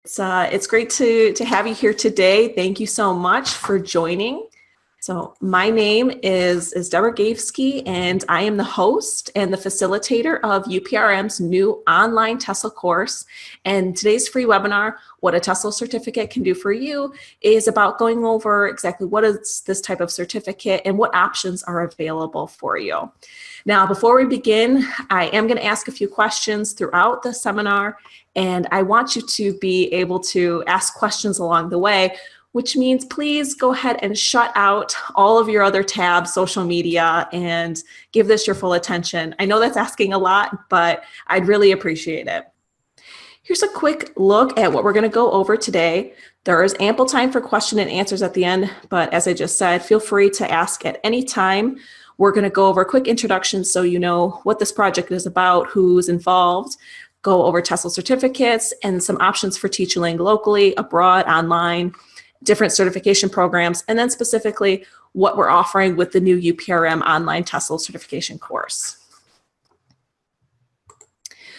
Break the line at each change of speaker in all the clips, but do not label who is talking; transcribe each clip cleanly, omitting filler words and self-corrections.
It's great to have you here today. Thank you so much for joining. So my name is Deborah Gavsky, and I am the host and the facilitator of UPRM's new online TESOL course. And today's free webinar, What a TESOL Certificate Can Do for You, is about going over exactly what is this type of certificate and what options are available for you. Now, before we begin, I am going to ask a few questions throughout the seminar, and I want you to be able to ask questions along the way, which means please go ahead and shut out all of your other tabs, social media, and give this your full attention. I know that's asking a lot, but I'd really appreciate it. Here's a quick look at what we're going to go over today. There is ample time for question and answers at the end, but as I just said, feel free to ask at any time. We're going to go over a quick introduction so you know what this project is about, who's involved, go over TESOL certificates, and some options for teaching locally, abroad, online, different certification programs, and then specifically what we're offering with the new UPRM online TESOL certification course.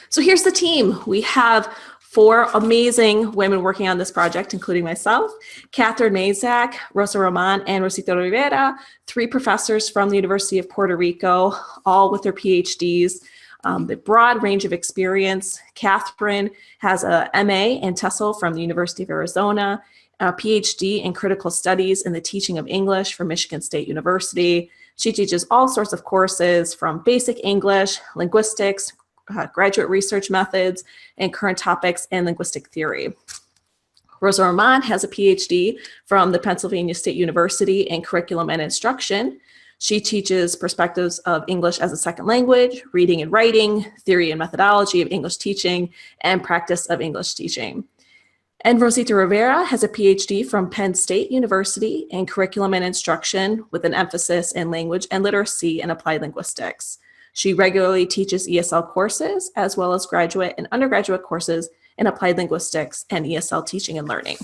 So here's the team. We have 4 amazing women working on this project, including myself, Catherine Mazak, Rosa Roman, and Rosita Rivera, 3 professors from the University of Puerto Rico, all with their PhDs. The broad range of experience. Catherine has a MA in TESOL from the University of Arizona, a PhD in critical studies in the teaching of English from Michigan State University. She teaches all sorts of courses from basic English, linguistics, graduate research methods, and current topics in linguistic theory. Rosa Roman has a PhD from the Pennsylvania State University in curriculum and instruction. She teaches perspectives of English as a second language, reading and writing, theory and methodology of English teaching, and practice of English teaching. And Rosita Rivera has a PhD from Penn State University in curriculum and instruction with an emphasis in language and literacy and applied linguistics. She regularly teaches ESL courses as well as graduate and undergraduate courses in applied linguistics and ESL teaching and learning.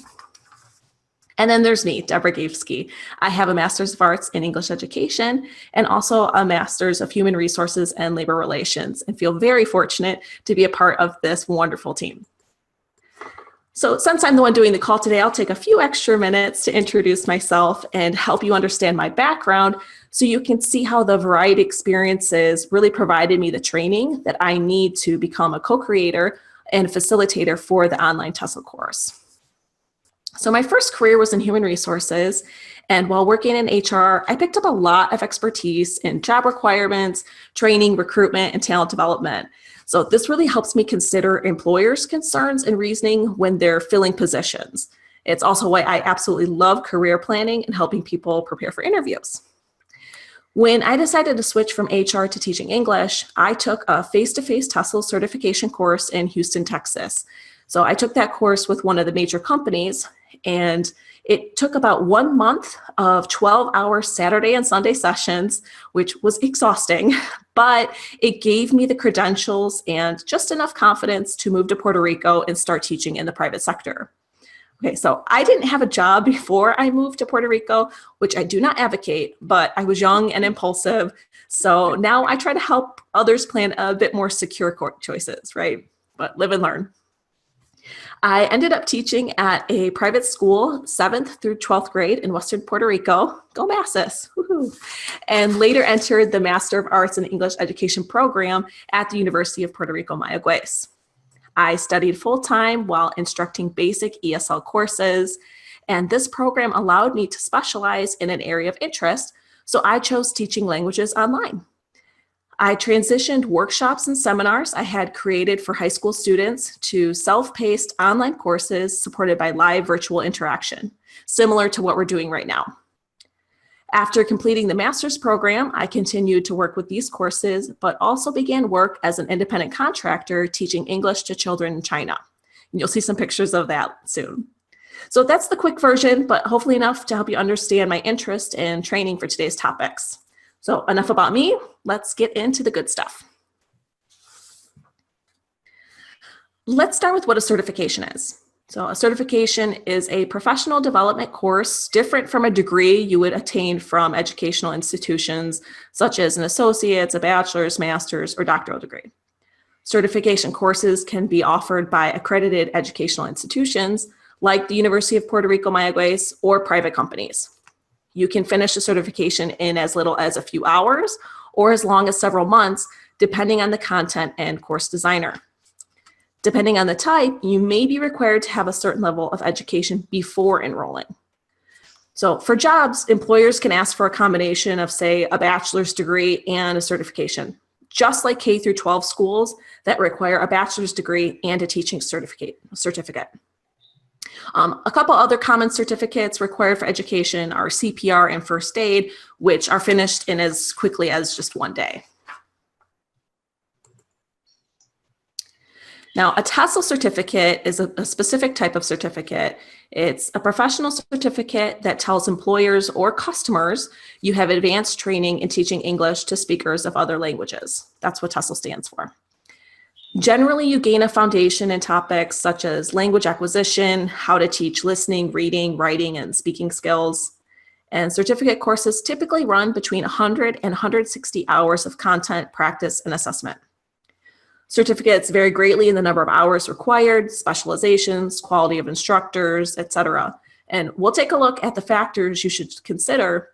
And then there's me, Deborah Gavsky. I have a Master's of Arts in English Education and also a Master's of Human Resources and Labor Relations, and feel very fortunate to be a part of this wonderful team. So since I'm the one doing the call today, I'll take a few extra minutes to introduce myself and help you understand my background so you can see how the varied experiences really provided me the training that I need to become a co-creator and facilitator for the online TESOL course. So my first career was in human resources, and while working in HR, I picked up a lot of expertise in job requirements, training, recruitment, and talent development. So this really helps me consider employers' concerns and reasoning when they're filling positions. It's also why I absolutely love career planning and helping people prepare for interviews. When I decided to switch from HR to teaching English, I took a face-to-face TESOL certification course in Houston, Texas. So I took that course with one of the major companies, and it took about 1 month of 12-hour Saturday and Sunday sessions, which was exhausting, but it gave me the credentials and just enough confidence to move to Puerto Rico and start teaching in the private sector. Okay, so I didn't have a job before I moved to Puerto Rico, which I do not advocate, but I was young and impulsive. So now I try to help others plan a bit more secure choices, right? But live and learn. I ended up teaching at a private school, 7th through 12th grade in Western Puerto Rico. Go Masses, woohoo! And later entered the Master of Arts in English Education program at the University of Puerto Rico, Mayagüez. I studied full-time while instructing basic ESL courses, and this program allowed me to specialize in an area of interest, so I chose teaching languages online. I transitioned workshops and seminars I had created for high school students to self-paced online courses supported by live virtual interaction, similar to what we're doing right now. After completing the master's program, I continued to work with these courses, but also began work as an independent contractor teaching English to children in China. And you'll see some pictures of that soon. So that's the quick version, but hopefully enough to help you understand my interest in training for today's topics. So enough about me, let's get into the good stuff. Let's start with what a certification is. So a certification is a professional development course different from a degree you would attain from educational institutions, such as an associate's, a bachelor's, master's, or doctoral degree. Certification courses can be offered by accredited educational institutions like the University of Puerto Rico Mayagüez or private companies. You can finish a certification in as little as a few hours or as long as several months, depending on the content and course designer. Depending on the type, you may be required to have a certain level of education before enrolling. So for jobs, employers can ask for a combination of, say, a bachelor's degree and a certification, just like K through 12 schools that require a bachelor's degree and a teaching certificate. A couple other common certificates required for education are CPR and first aid, which are finished in as quickly as just one day. Now, a TESOL certificate is a specific type of certificate. It's a professional certificate that tells employers or customers you have advanced training in teaching English to speakers of other languages. That's what TESOL stands for. Generally, you gain a foundation in topics such as language acquisition, how to teach listening, reading, writing, and speaking skills. And certificate courses typically run between 100 and 160 hours of content, practice, and assessment. Certificates vary greatly in the number of hours required, specializations, quality of instructors, etc. And we'll take a look at the factors you should consider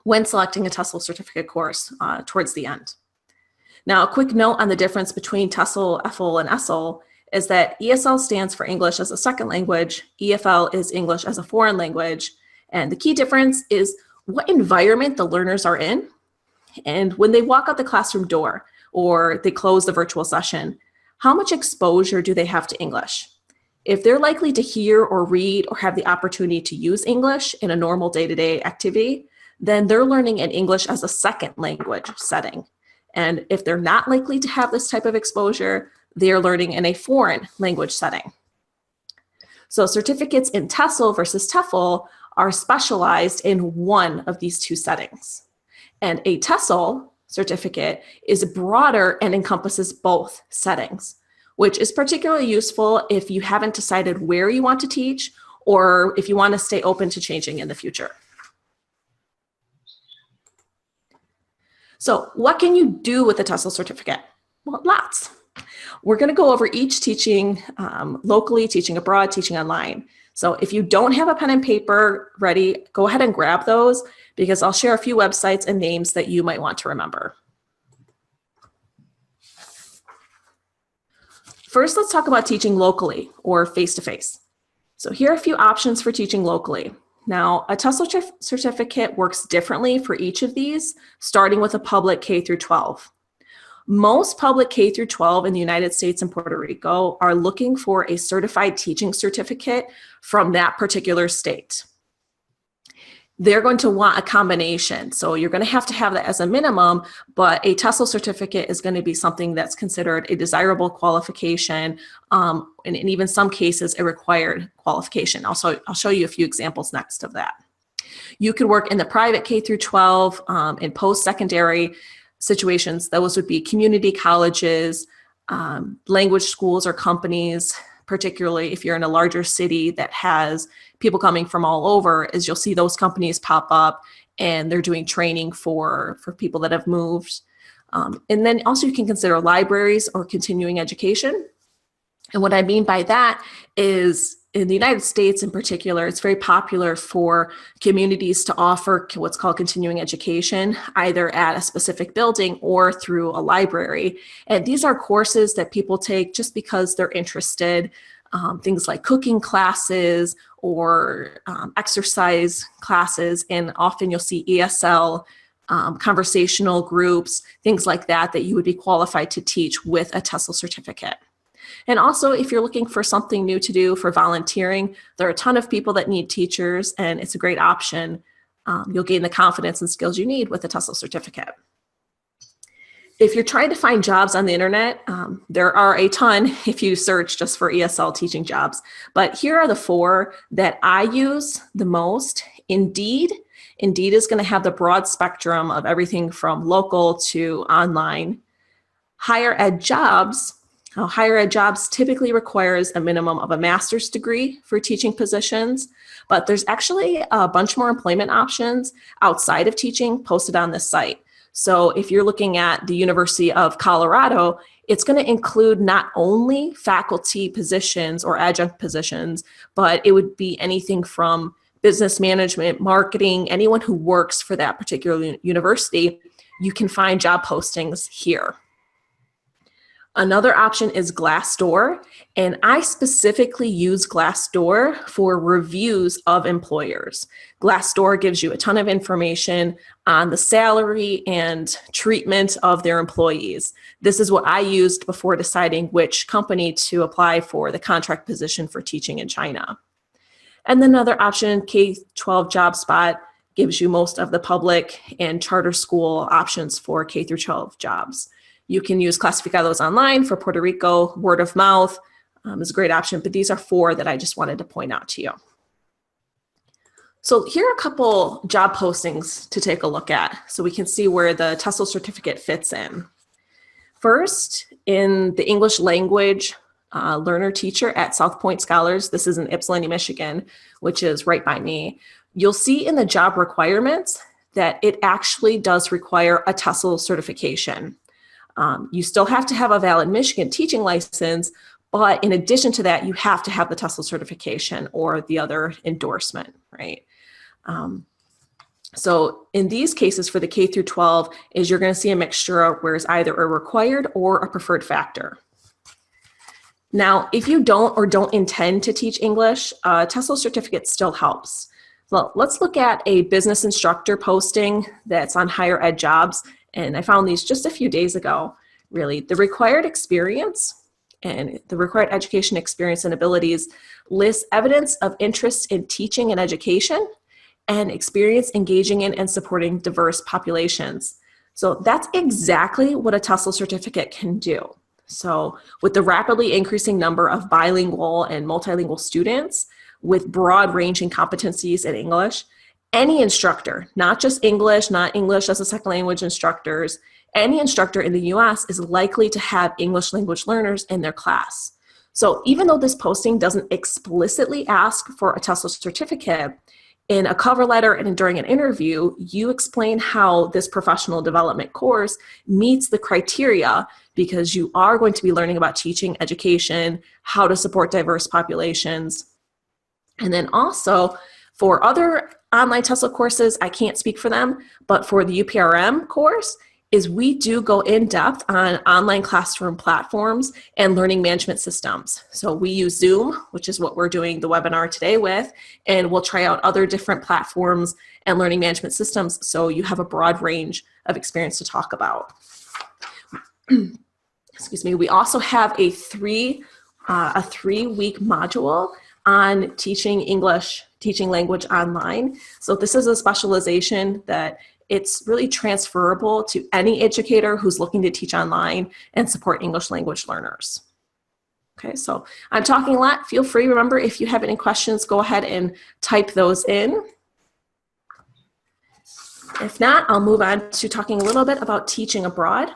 when selecting a TESOL certificate course towards the end. Now, a quick note on the difference between TESOL, EFL, and ESOL is that ESL stands for English as a second language, EFL is English as a foreign language, and the key difference is what environment the learners are in and when they walk out the classroom door or they close the virtual session, how much exposure do they have to English? If they're likely to hear or read or have the opportunity to use English in a normal day-to-day activity, then they're learning in English as a second language setting. And if they're not likely to have this type of exposure, they're learning in a foreign language setting. So certificates in TESOL versus TEFL are specialized in one of these two settings. And a TESOL certificate is broader and encompasses both settings, which is particularly useful if you haven't decided where you want to teach or if you want to stay open to changing in the future. So what can you do with a TESOL certificate? Well, lots. We're going to go over each teaching locally, teaching abroad, teaching online. So if you don't have a pen and paper ready, go ahead and grab those because I'll share a few websites and names that you might want to remember. First, let's talk about teaching locally or face-to-face. So here are a few options for teaching locally. Now, a TESOL certificate works differently for each of these, starting with a public K through 12. Most public K through 12 in the United States and Puerto Rico are looking for a certified teaching certificate from that particular state. They're going to want a combination. So you're going to have that as a minimum, but a TESOL certificate is going to be something that's considered a desirable qualification, and in even some cases, a required qualification. Also, I'll show you a few examples next of that. You could work in the private K through 12 in post-secondary situations. Those would be community colleges, language schools or companies, particularly if you're in a larger city that has people coming from all over, as you'll see those companies pop up and they're doing training for people that have moved. And then also you can consider libraries or continuing education. And what I mean by that is in the United States in particular, it's very popular for communities to offer what's called continuing education, either at a specific building or through a library. And these are courses that people take just because they're interested, things like cooking classes or exercise classes. And often you'll see ESL, conversational groups, things like that, that you would be qualified to teach with a TESOL certificate. And also, if you're looking for something new to do for volunteering, there are a ton of people that need teachers, and it's a great option. You'll gain the confidence and skills you need with a TESOL certificate. If you're trying to find jobs on the internet, there are a ton if you search just for ESL teaching jobs. But here are the 4 that I use the most. Indeed is going to have the broad spectrum of everything from local to online. Higher ed jobs typically requires a minimum of a master's degree for teaching positions, but there's actually a bunch more employment options outside of teaching posted on this site. So if you're looking at the University of Colorado, it's going to include not only faculty positions or adjunct positions, but it would be anything from business management, marketing, anyone who works for that particular university. You can find job postings here. Another option is Glassdoor, and I specifically use Glassdoor for reviews of employers. Glassdoor gives you a ton of information on the salary and treatment of their employees. This is what I used before deciding which company to apply for the contract position for teaching in China. And then another option, K-12 JobSpot, gives you most of the public and charter school options for K through 12 jobs. You can use Clasificados Online for Puerto Rico. Word of mouth is a great option, but these are 4 that I just wanted to point out to you. So here are a couple job postings to take a look at so we can see where the TESOL certificate fits in. First, in the English language learner teacher at South Point Scholars, this is in Ypsilanti, Michigan, which is right by me. You'll see in the job requirements that it actually does require a TESOL certification. You still have to have a valid Michigan teaching license, but in addition to that, you have to have the TESOL certification or the other endorsement, right? So in these cases for the K through 12 is you're going to see a mixture where it's either a required or a preferred factor. Now, if you don't intend to teach English, a TESOL certificate still helps. Well, let's look at a business instructor posting that's on Higher Ed Jobs. And I found these just a few days ago, really. The required experience and the required education experience and abilities lists evidence of interest in teaching and education and experience engaging in and supporting diverse populations. So that's exactly what a TESOL certificate can do. So with the rapidly increasing number of bilingual and multilingual students with broad ranging competencies in English, any instructor, not just English, not English as a second language instructors, any instructor in the US is likely to have English language learners in their class. So even though this posting doesn't explicitly ask for a TESOL certificate, in a cover letter and during an interview, you explain how this professional development course meets the criteria because you are going to be learning about teaching, education, how to support diverse populations. And then also for other online TESOL courses, I can't speak for them, but for the UPRM course, is we do go in depth on online classroom platforms and learning management systems. So we use Zoom, which is what we're doing the webinar today with, and we'll try out other different platforms and learning management systems so you have a broad range of experience to talk about. Excuse me. We also have a three-week module on teaching English, teaching language online. So this is a specialization that it's really transferable to any educator who's looking to teach online and support English language learners. Okay, so I'm talking a lot. Feel free, remember, if you have any questions, go ahead and type those in. If not, I'll move on to talking a little bit about teaching abroad.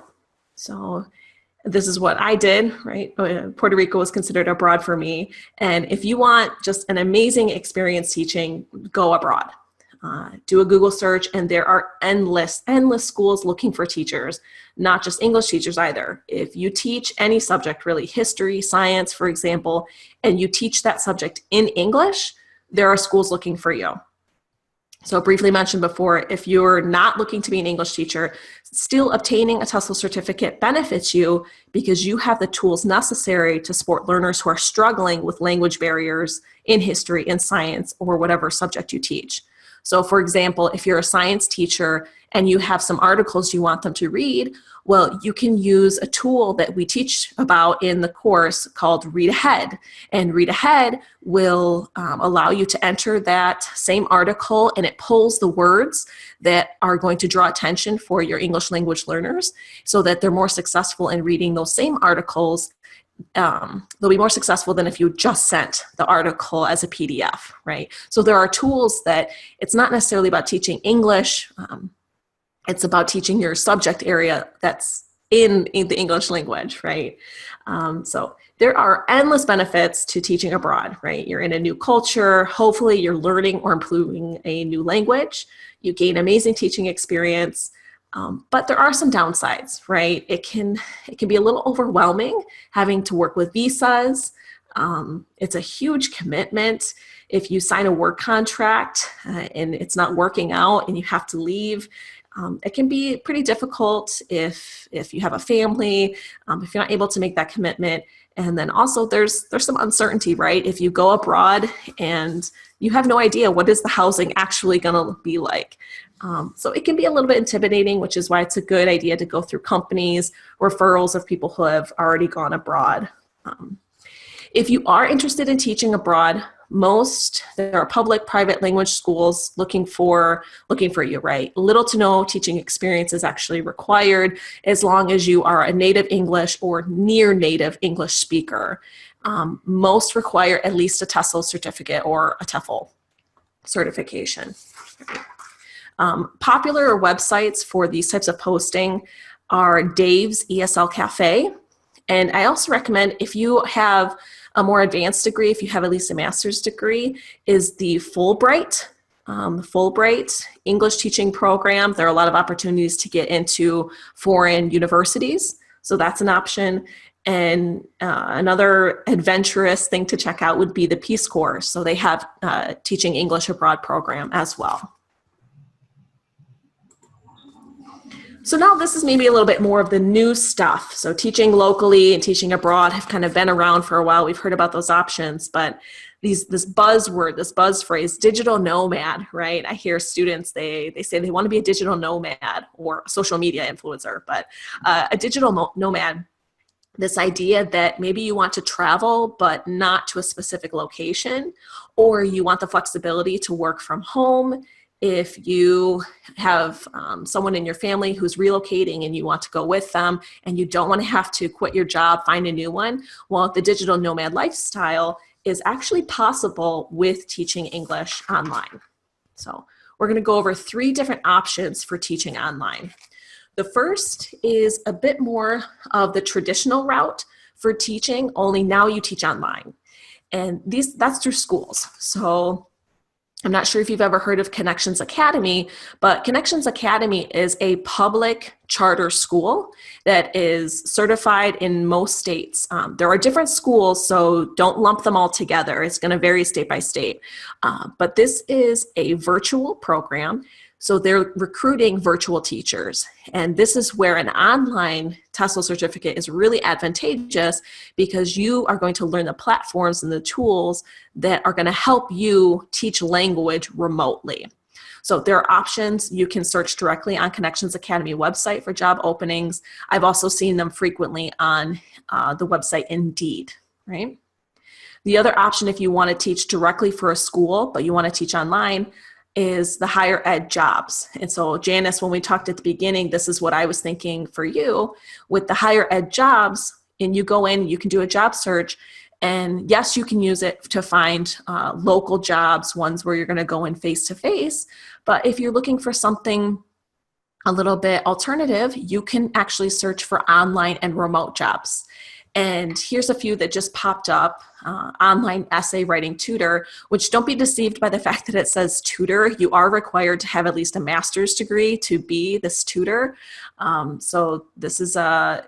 So this is what I did, right? Puerto Rico was considered abroad for me. And if you want just an amazing experience teaching, go abroad. Do a Google search, and there are endless schools looking for teachers, not just English teachers either. If you teach any subject, really history, science, for example, and you teach that subject in English, there are schools looking for you. So briefly mentioned before, if you're not looking to be an English teacher, still obtaining a TESOL certificate benefits you because you have the tools necessary to support learners who are struggling with language barriers in history, in science, or whatever subject you teach. So for example, if you're a science teacher and you have some articles you want them to read, well, you can use a tool that we teach about in the course called Read Ahead. And Read Ahead will allow you to enter that same article, and it pulls the words that are going to draw attention for your English language learners so that they're more successful in reading those same articles. They'll be more successful than if you just sent the article as a PDF, right? So there are tools that it's not necessarily about teaching English, it's about teaching your subject area that's in the English language, right? So there are endless benefits to teaching abroad, right? You're in a new culture, hopefully you're learning or improving a new language, you gain amazing teaching experience, But there are some downsides, right? It can be a little overwhelming having to work with visas. It's a huge commitment. If you sign a work contract and it's not working out and you have to leave, it can be pretty difficult if you have a family, if you're not able to make that commitment. And then also there's some uncertainty, right? If you go abroad and you have no idea what is the housing actually going to be like. So it can be a little bit intimidating, which is why it's a good idea to go through companies, referrals of people who have already gone abroad. If you are interested in teaching abroad, there are public, private language schools looking for you, right? Little to no teaching experience is actually required as long as you are a native English or near native English speaker. Most require at least a TESOL certificate or a TEFL certification. Popular websites for these types of posting are Dave's ESL Cafe. And I also recommend, if you have a more advanced degree, if you have at least a master's degree, is the Fulbright English teaching program. There are a lot of opportunities to get into foreign universities, so that's an option. And another adventurous thing to check out would be the Peace Corps. So they have teaching English abroad program as well. So now this is maybe a little bit more of the new stuff. So teaching locally and teaching abroad have kind of been around for a while. We've heard about those options, but this buzzword, this buzz phrase, digital nomad, right? I hear students, they say they want to be a digital nomad or a social media influencer, but a digital nomad, this idea that maybe you want to travel, but not to a specific location, or you want the flexibility to work from home. If you have someone in your family who's relocating and you want to go with them and you don't want to have to quit your job, find a new one, well, the digital nomad lifestyle is actually possible with teaching English online. So we're going to go over 3 different options for teaching online. The first is a bit more of the traditional route for teaching, only now you teach online. And that's through schools. So I'm not sure if you've ever heard of Connections Academy, but Connections Academy is a public charter school that is certified in most states. There are different schools, so don't lump them all together. It's going to vary state by state. But this is a virtual program. So they're recruiting virtual teachers. And this is where an online TESOL certificate is really advantageous because you are going to learn the platforms and the tools that are going to help you teach language remotely. So there are options. You can search directly on Connections Academy website for job openings. I've also seen them frequently on the website Indeed, right? The other option, if you want to teach directly for a school, but you want to teach online, is the higher ed jobs. And so Janice, when we talked at the beginning, this is what I was thinking for you with the higher ed jobs. And you go in, you can do a job search, and yes, you can use it to find local jobs, ones where you're going to go in face to face. But if you're looking for something a little bit alternative, you can actually search for online and remote jobs. And here's a few that just popped up. Online essay writing tutor, which don't be deceived by the fact that it says tutor. You are required to have at least a master's degree to be this tutor. So this is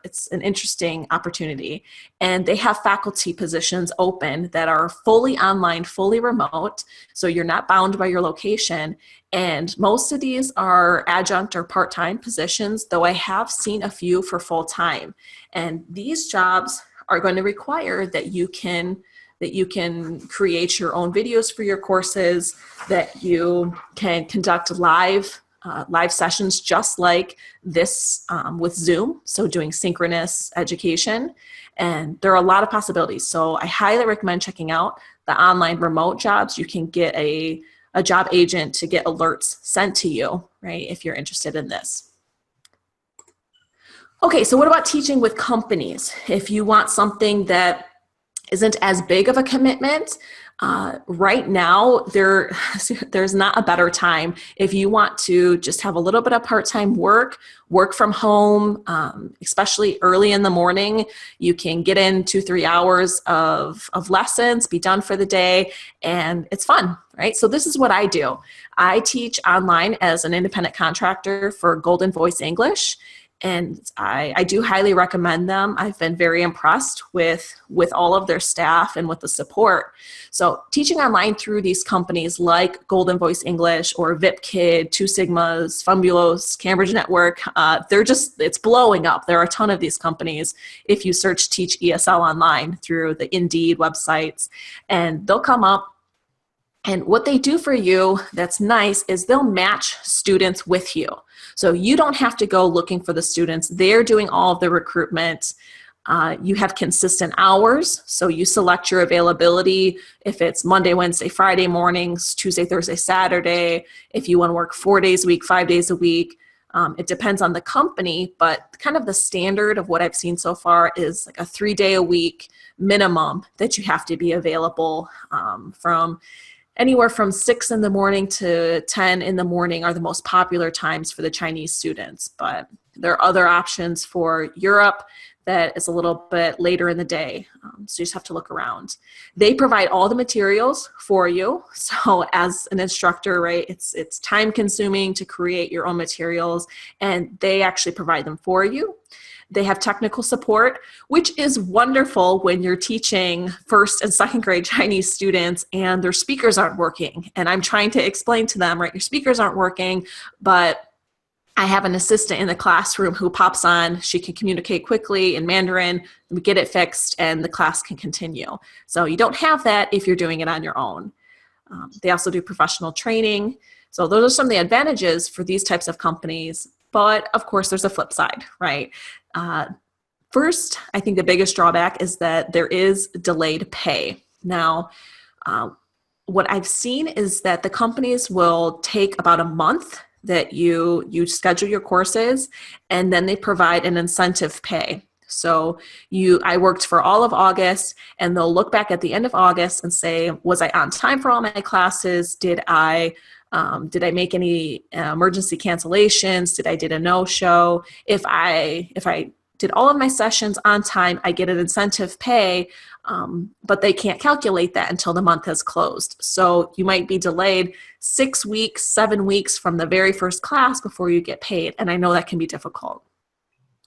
it's an interesting opportunity. And they have faculty positions open that are fully online, fully remote. So you're not bound by your location. And most of these are adjunct or part-time positions, though I have seen a few for full-time. And these jobs are going to require that you can create your own videos for your courses, that you can conduct live sessions just like this with Zoom, so doing synchronous education. And there are a lot of possibilities. So I highly recommend checking out the online remote jobs. You can get a job agent to get alerts sent to you, right, if you're interested in this. Okay, so what about teaching with companies? If you want something that isn't as big of a commitment, Right now, there's not a better time. If you want to just have a little bit of part-time work from home, especially early in the morning, you can get in 2-3 hours of lessons, be done for the day, and it's fun, right? So this is what I do. I teach online as an independent contractor for Golden Voice English. And I do highly recommend them. I've been very impressed with all of their staff and with the support. So teaching online through these companies like Golden Voice English or VipKid, Two Sigmas, Funbulos, Cambridge Network, it's blowing up. There are a ton of these companies if you search Teach ESL online through the Indeed websites, and they'll come up. And what they do for you that's nice is they'll match students with you. So you don't have to go looking for the students. They're doing all of the recruitment. You have consistent hours. So you select your availability. If it's Monday, Wednesday, Friday mornings, Tuesday, Thursday, Saturday. If you want to work 4 days a week, 5 days a week. It depends on the company, but kind of the standard of what I've seen so far is like a 3-day-a-week minimum that you have to be available from anywhere from 6 in the morning to 10 in the morning are the most popular times for the Chinese students. But there are other options for Europe that is a little bit later in the day. So you just have to look around. They provide all the materials for you. So as an instructor, right, it's time consuming to create your own materials, and they actually provide them for you. They have technical support, which is wonderful when you're teaching first and second grade Chinese students and their speakers aren't working. And I'm trying to explain to them, right, your speakers aren't working, but I have an assistant in the classroom who pops on. She can communicate quickly in Mandarin, we get it fixed, and the class can continue. So you don't have that if you're doing it on your own. They also do professional training. So those are some of the advantages for these types of companies. But of course, there's a flip side, right? First, I think the biggest drawback is that there is delayed pay. Now, what I've seen is that the companies will take about a month that you schedule your courses, and then they provide an incentive pay. So I worked for all of August, and they'll look back at the end of August and say, was I on time for all my classes? Did I make any emergency cancellations? Did I did a no-show? If I did all of my sessions on time, I get an incentive pay, but they can't calculate that until the month has closed. So you might be delayed 6 weeks, 7 weeks from the very first class before you get paid. And I know that can be difficult.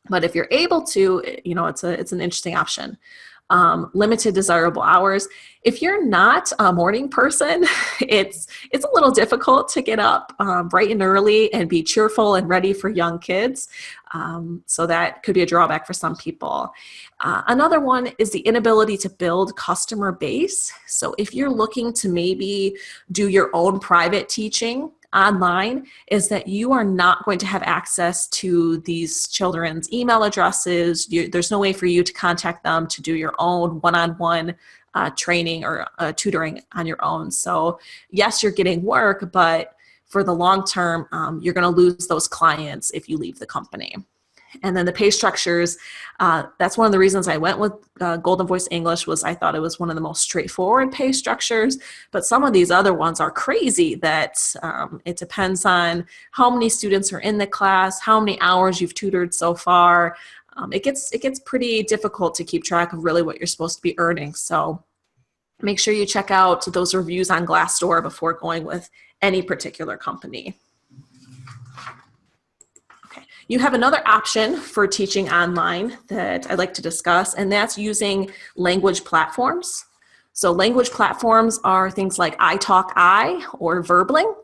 But if you're able to, it's an interesting option. Limited desirable hours. If you're not a morning person, it's a little difficult to get up bright and early and be cheerful and ready for young kids. So that could be a drawback for some people. Another one is the inability to build customer base. So if you're looking to maybe do your own private teaching online, is that you are not going to have access to these children's email addresses. There's no way for you to contact them to do your own one-on-one training or tutoring on your own. So yes, you're getting work, but for the long term, you're going to lose those clients if you leave the company. And then the pay structures, that's one of the reasons I went with Golden Voice English, was I thought it was one of the most straightforward pay structures. But some of these other ones are crazy that it depends on how many students are in the class, how many hours you've tutored so far. It gets pretty difficult to keep track of really what you're supposed to be earning. So make sure you check out those reviews on Glassdoor before going with any particular company. You have another option for teaching online that I'd like to discuss, and that's using language platforms. So language platforms are things like iTalki or Verbling,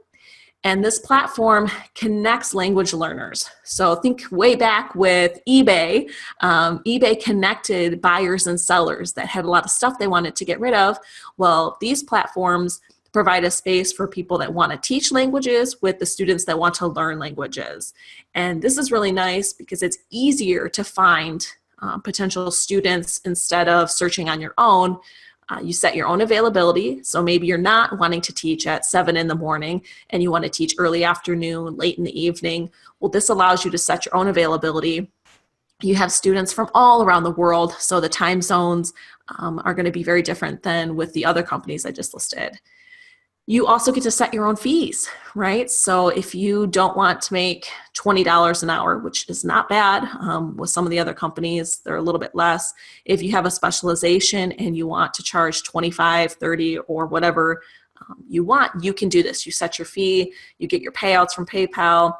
and this platform connects language learners. So think way back with eBay. eBay connected buyers and sellers that had a lot of stuff they wanted to get rid of. Well, these platforms provide a space for people that want to teach languages with the students that want to learn languages. And this is really nice because it's easier to find potential students instead of searching on your own. You set your own availability. So maybe you're not wanting to teach at 7 in the morning and you want to teach early afternoon, late in the evening. Well, this allows you to set your own availability. You have students from all around the world, so the time zones are going to be very different than with the other companies I just listed. You also get to set your own fees, right? So if you don't want to make $20 an hour, which is not bad, with some of the other companies, they're a little bit less. If you have a specialization and you want to charge 25, 30, or whatever you want, you can do this. You set your fee, you get your payouts from PayPal,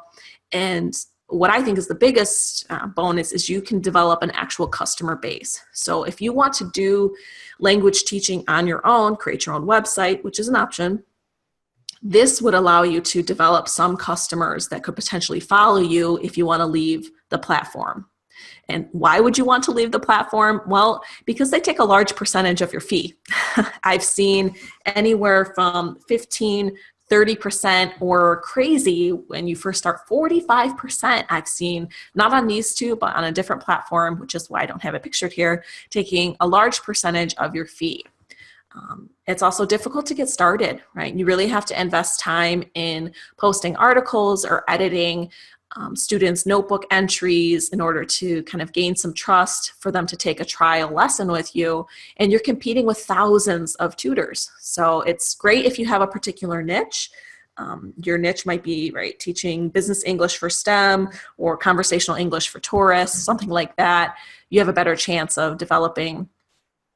and what I think is the biggest bonus is you can develop an actual customer base. So if you want to do language teaching on your own, create your own website, which is an option, this would allow you to develop some customers that could potentially follow you if you want to leave the platform. And why would you want to leave the platform? Well, because they take a large percentage of your fee. I've seen anywhere from 15, 30%, or crazy when you first start, 45%. I've seen, not on these two, but on a different platform, which is why I don't have it pictured here, taking a large percentage of your fee. It's also difficult to get started, right? You really have to invest time in posting articles or editing students' notebook entries in order to kind of gain some trust for them to take a trial lesson with you. And you're competing with thousands of tutors. So it's great if you have a particular niche. Your niche might be, right, teaching business English for STEM or conversational English for tourists, something like that. You have a better chance of developing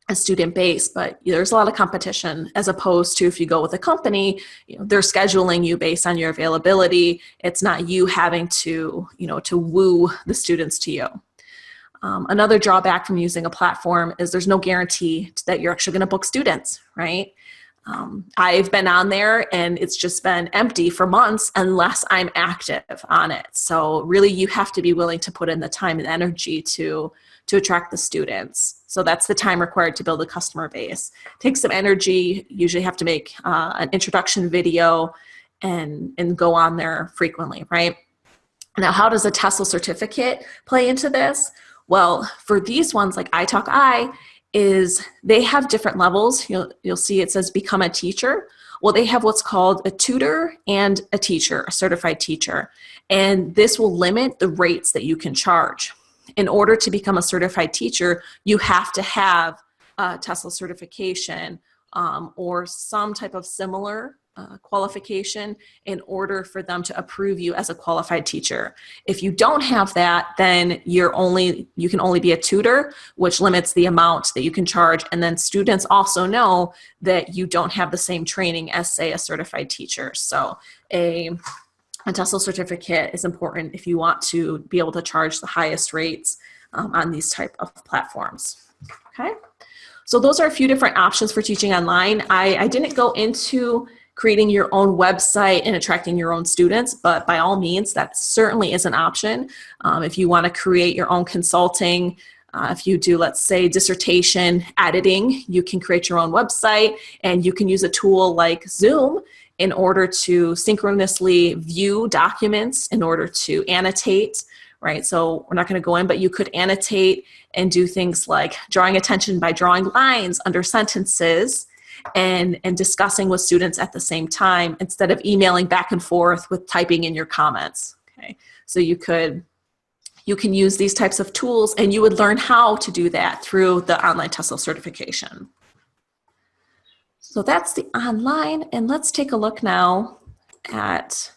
a student base, but there's a lot of competition, as opposed to if you go with a company, they're scheduling you based on your availability. It's not you having to, to woo the students to you. Another drawback from using a platform is there's no guarantee that you're actually going to book students, right? I've been on there and it's just been empty for months unless I'm active on it. So really you have to be willing to put in the time and energy to attract the students. So that's the time required to build a customer base. It takes some energy. You usually have to make an introduction video and go on there frequently, right? Now, how does a TESOL certificate play into this? Well, for these ones, like iTalk is they have different levels. You'll see it says become a teacher. Well, they have what's called a tutor and a teacher, a certified teacher. And this will limit the rates that you can charge. In order to become a certified teacher, you have to have a TESOL certification or some type of similar qualification in order for them to approve you as a qualified teacher. If you don't have that, then you can only be a tutor, which limits the amount that you can charge. And then students also know that you don't have the same training as, say, a certified teacher. So a TESOL certificate is important if you want to be able to charge the highest rates on these type of platforms. Okay, so those are a few different options for teaching online. I didn't go into creating your own website and attracting your own students, but by all means, that certainly is an option. If you want to create your own consulting, if you do, let's say, dissertation editing, you can create your own website, and you can use a tool like Zoom in order to synchronously view documents, in order to annotate, right? So we're not going to go in, but you could annotate and do things like drawing attention by drawing lines under sentences and discussing with students at the same time, instead of emailing back and forth with typing in your comments. Okay, so you can use these types of tools, and you would learn how to do that through the online TESOL certification. So that's the online, and let's take a look now at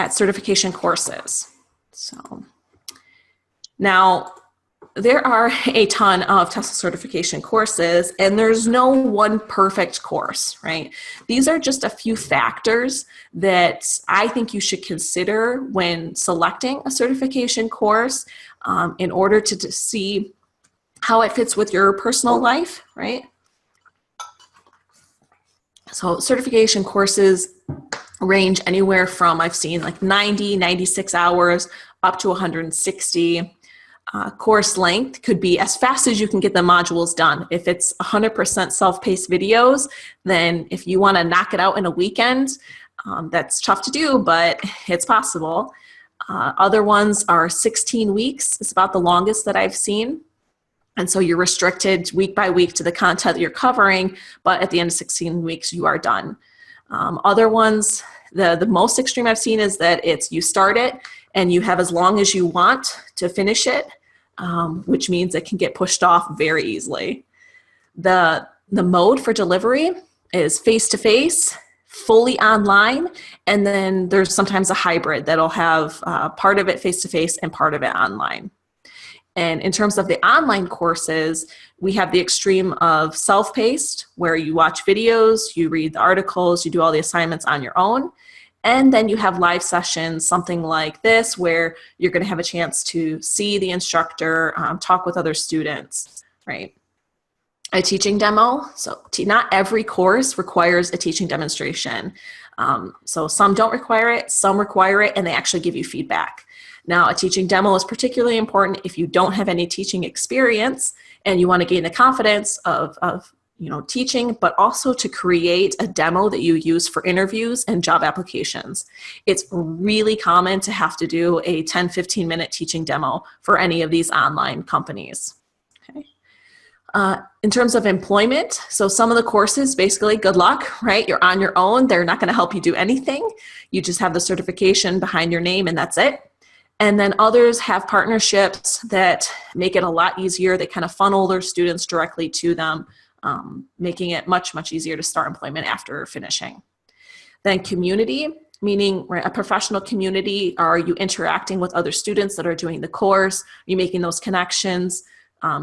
certification courses. So now there are a ton of TESOL certification courses, and there's no one perfect course, right? These are just a few factors that I think you should consider when selecting a certification course in order to see how it fits with your personal life, right? So certification courses range anywhere from, I've seen like 90, 96 hours up to 160. Course length could be as fast as you can get the modules done. If it's 100% self-paced videos, then if you want to knock it out in a weekend, that's tough to do, but it's possible. Other ones are 16 weeks. It's about the longest that I've seen. And so you're restricted week by week to the content that you're covering, but at the end of 16 weeks, you are done. Other ones, The most extreme I've seen is that it's you start it and you have as long as you want to finish it, which means it can get pushed off very easily. The mode for delivery is face-to-face, fully online, and then there's sometimes a hybrid that'll have part of it face-to-face and part of it online. And in terms of the online courses, we have the extreme of self-paced, where you watch videos, you read the articles, you do all the assignments on your own. And then you have live sessions, something like this, where you're going to have a chance to see the instructor, talk with other students, right? A teaching demo. So not every course requires a teaching demonstration. So some don't require it, some require it, and they actually give you feedback. Now, a teaching demo is particularly important if you don't have any teaching experience and you want to gain the confidence of teaching, but also to create a demo that you use for interviews and job applications. It's really common to have to do a 10, 15-minute teaching demo for any of these online companies. Okay. In terms of employment, so some of the courses, basically, good luck, right? You're on your own. They're not going to help you do anything. You just have the certification behind your name and that's it. And then others have partnerships that make it a lot easier. They kind of funnel their students directly to them, making it much, much easier to start employment after finishing. Then community, meaning a professional community. Are you interacting with other students that are doing the course? Are you making those connections?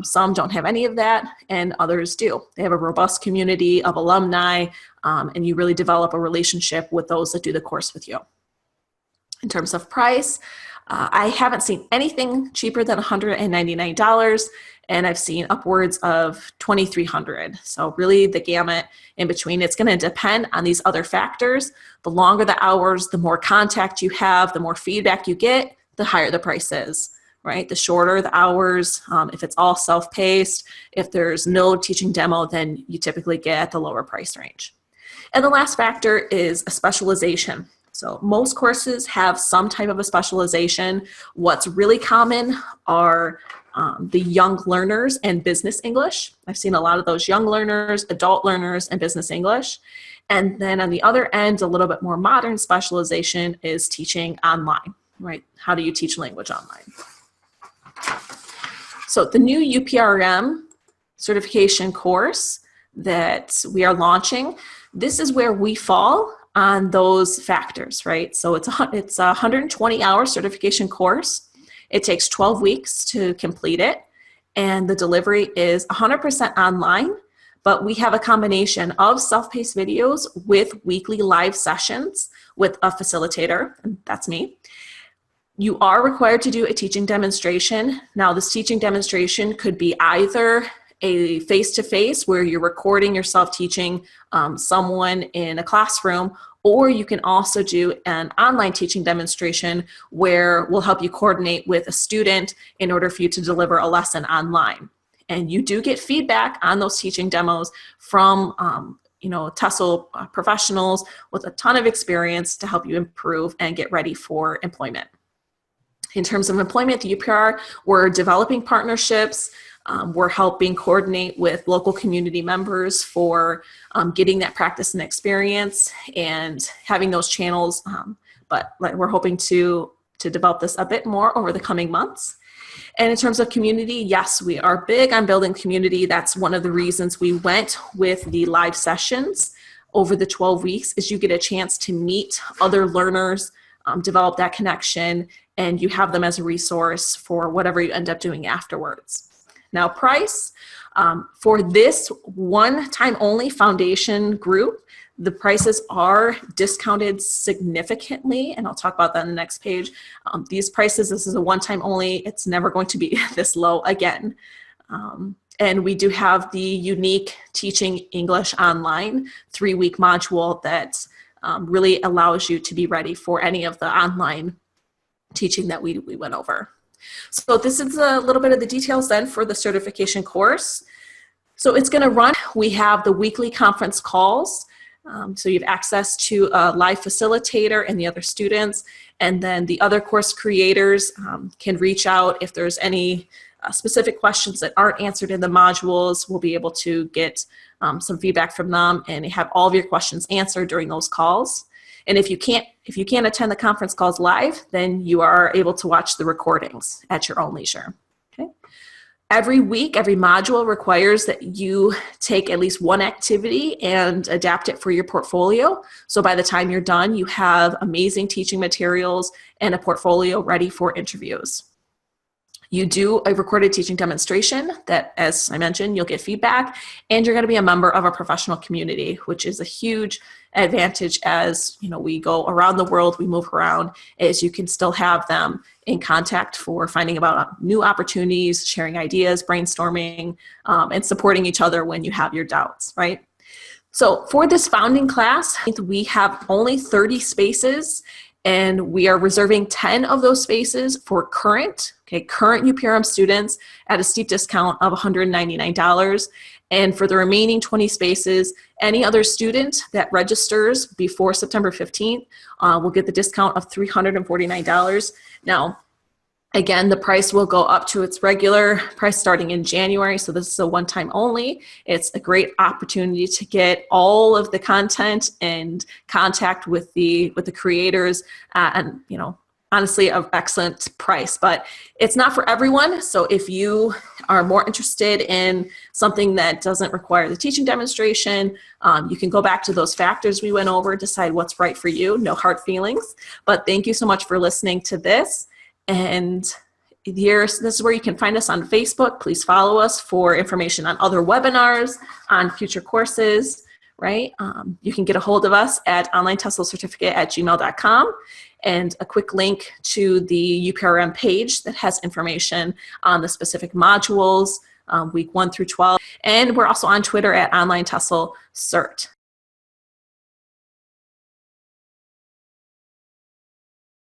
Some don't have any of that, and others do. They have a robust community of alumni, and you really develop a relationship with those that do the course with you. In terms of price, I haven't seen anything cheaper than $199, and I've seen upwards of $2,300. So really the gamut in between. It's going to depend on these other factors. The longer the hours, the more contact you have, the more feedback you get, the higher the price is, right? The shorter the hours, if it's all self-paced, if there's no teaching demo, then you typically get at the lower price range. And the last factor is a specialization. So most courses have some type of a specialization. What's really common are the young learners and business English. I've seen a lot of those young learners, adult learners, and business English. And then on the other end, a little bit more modern specialization is teaching online, right? How do you teach language online? So the new UPRM certification course that we are launching, this is where we fall on those factors, right? So it's a 120-hour certification course. It takes 12 weeks to complete it, and the delivery is 100% online, but we have a combination of self-paced videos with weekly live sessions with a facilitator, and that's me. You are required to do a teaching demonstration. Now, this teaching demonstration could be either a face-to-face where you're recording yourself teaching someone in a classroom, or you can also do an online teaching demonstration where we'll help you coordinate with a student in order for you to deliver a lesson online. And you do get feedback on those teaching demos from TESOL professionals with a ton of experience to help you improve and get ready for employment. In terms of employment, the UPR, we're developing partnerships. We're helping coordinate with local community members for getting that practice and experience and having those channels. But we're hoping to develop this a bit more over the coming months. And in terms of community, yes, we are big on building community. That's one of the reasons we went with the live sessions over the 12 weeks is you get a chance to meet other learners, develop that connection, and you have them as a resource for whatever you end up doing afterwards. Now, price for this one-time only foundation group, the prices are discounted significantly, and I'll talk about that on the next page. These prices, this is a one-time only, it's never going to be this low again. And we do have the unique Teaching English Online 3-week module that really allows you to be ready for any of the online teaching that we went over. So this is a little bit of the details then for the certification course. So it's going to run, we have the weekly conference calls. So you have access to a live facilitator and the other students, and then the other course creators can reach out if there's any specific questions that aren't answered in the modules, we'll be able to get some feedback from them and have all of your questions answered during those calls. And if you can't attend the conference calls live, then you are able to watch the recordings at your own leisure. Okay. Every week, every module requires that you take at least one activity and adapt it for your portfolio. So by the time you're done, you have amazing teaching materials and a portfolio ready for interviews. You do a recorded teaching demonstration that, as I mentioned, you'll get feedback, and you're going to be a member of a professional community, which is a huge advantage as we go around the world, we move around, is you can still have them in contact for finding about new opportunities, sharing ideas, brainstorming, and supporting each other when you have your doubts, right? So for this founding class, we have only 30 spaces, and we are reserving 10 of those spaces for current UPRM students at a steep discount of $199. And for the remaining 20 spaces, any other student that registers before September 15th will get the discount of $349. Now, again, the price will go up to its regular price starting in January, so this is a one-time only. It's a great opportunity to get all of the content and contact with the creators, and honestly, of excellent price. But it's not for everyone, so if you are more interested in something that doesn't require the teaching demonstration, you can go back to those factors we went over, decide what's right for you. No hard feelings. But thank you so much for listening to this. And this is where you can find us on Facebook. Please follow us for information on other webinars, on future courses, right? You can get a hold of us at onlinetesolcertificate@gmail.com, and a quick link to the UPRM page that has information on the specific modules, week 1 through 12. And we're also on Twitter at OnlineTESOL Cert.